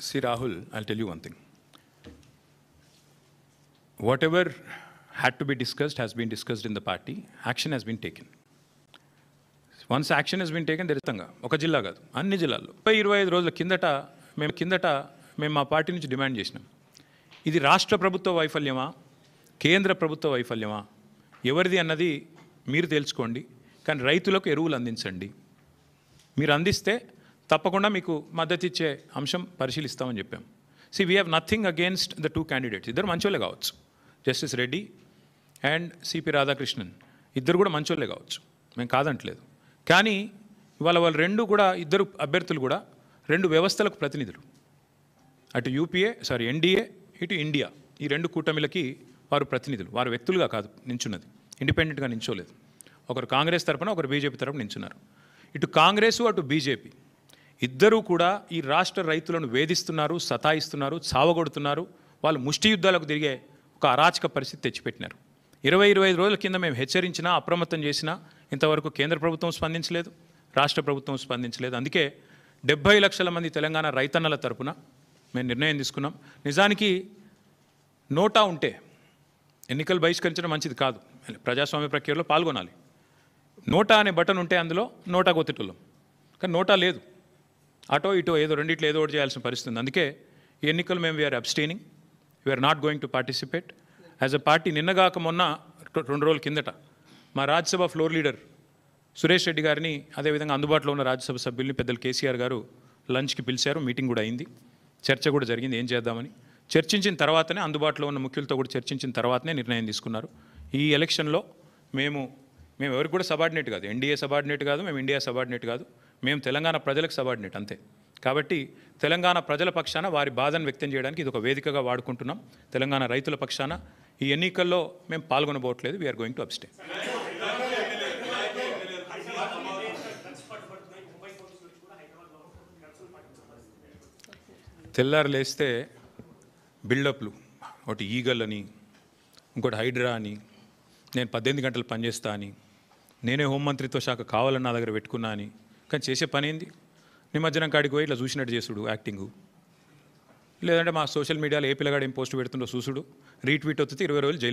See, Rahul, I'll tell you one thing. Whatever had to be discussed has been discussed in the party. Action has been taken. Once action has been taken, there is ఒక జిల్లా కాదు అన్ని జిల్లాల్లో 25 రోజుల కిందట మేము మా party నుంచి డిమాండ్ చేసినాం. ఇది రాష్ట్ర ప్రభుత్వ వైఫల్యమా, కేంద్ర ప్రభుత్వ వైఫల్యమా, ఎవరిది అన్నది మీరు తెలుసుకోండి. కానీ రైతులకు ఎరువులు అందించండి. మీరు అందిస్తే తప్పకుండా మీకు మద్దతు ఇచ్చే అంశం పరిశీలిస్తామని చెప్పాం. C we have nothing against the two candidates. ఇద్దరు మంచోళ్ళే కావచ్చు. Justice Reddy and CP Radhakrishnan ఇద్దరు కూడా మంచోళ్ళే కావచ్చు, మేము కాదంటలేదు. కానీ ఇవాళ వాళ్ళు ఇద్దరు అభ్యర్థులు కూడా రెండు వ్యవస్థలకు ప్రతినిధులు. అటు ఎన్డీఏ ఇటు ఇండియా, ఈ రెండు కూటమిలకి వారు ప్రతినిధులు. వారు వ్యక్తులుగా కాదు నించున్నది, ఇండిపెండెంట్గా నించోలేదు. ఒకరు కాంగ్రెస్ తరపున, ఒకరు బీజేపీ తరపున నించున్నారు. ఇటు కాంగ్రెసు అటు బీజేపీ ఇద్దరూ కూడా ఈ రాష్ట్ర రైతులను వేధిస్తున్నారు, సతాయిస్తున్నారు, చావగొడుతున్నారు. వాళ్ళు ముష్టి యుద్ధాలకు తిరిగే ఒక అరాచక పరిస్థితి తెచ్చిపెట్టినారు. 25 రోజుల కింద మేము హెచ్చరించినా, అప్రమత్తం చేసినా ఇంతవరకు కేంద్ర ప్రభుత్వం స్పందించలేదు, రాష్ట్ర ప్రభుత్వం స్పందించలేదు. అందుకే 70 లక్షల మంది తెలంగాణ రైతన్నల తరపున మేము నిర్ణయం తీసుకున్నాం. నిజానికి నోటా ఉంటే ఎన్నికలు బహిష్కరించడం మంచిది కాదు, ప్రజాస్వామ్య ప్రక్రియలో పాల్గొనాలి. నోటా అనే బటన్ ఉంటే అందులో నోటా కొత్తటోళ్ళం. కానీ నోటా లేదు, అటో ఇటో ఏదో రెండిట్లో ఏదో ఒకటి చేయాల్సిన పరిస్థితి ఉంది. అందుకే ఈ ఎన్నికలు మేము we're abstaining, we're not going to participate as a party. నిన్నగాక మొన్న 2 రోజుల కిందట మా రాజ్యసభ ఫ్లోర్ లీడర్ సురేష్ రెడ్డి గారిని, అదేవిధంగా అందుబాటులో ఉన్న రాజ్యసభ సభ్యుల్ని పెద్దలు కేసీఆర్ గారు లంచ్కి పిలిచారు. మీటింగ్ కూడా అయింది, చర్చ కూడా జరిగింది ఏం చేద్దామని. చర్చించిన తర్వాతనే, అందుబాటులో ఉన్న ముఖ్యులతో కూడా చర్చించిన తర్వాతనే నిర్ణయం తీసుకున్నారు. ఈ ఎలక్షన్లో మేము ఎవరికి కూడా సబార్డినేట్ కాదు, ఎన్డీఏ సబార్డినేట్ కాదు, మేము ఇండియా సబార్డినేట్ కాదు, మేము తెలంగాణ ప్రజలకు సబార్డినేట్ అంతే. కాబట్టి తెలంగాణ ప్రజల పక్షాన వారి బాధను వ్యక్తం చేయడానికి ఇది ఒక వేదికగా వాడుకుంటున్నాం. తెలంగాణ రైతుల పక్షాన ఈ ఎన్నికల్లో మేము పాల్గొనబోట్లేదు. We are going to abstain. తెల్లారు లేస్తే బిల్డప్లు, ఒకటి ఈగల్ అని, ఇంకోటి హైడ్రా అని, నేను 18 గంటలు పనిచేస్తా అని, నేనే హోంమంత్రిత్వ శాఖ కావాలని నా దగ్గర పెట్టుకున్నా అని. కానీ చేసే పని ఏంది? నిమజ్జనం కాడికి పోయి ఇట్లా చూసినట్టు చేసుడు యాక్టింగు, లేదంటే మా సోషల్ మీడియాలో ఏ పిల్లగాడు ఏం పోస్ట్ పెడుతుండో చూసుడు, రీట్వీట్ వస్తే 20 రోజులు జైలు.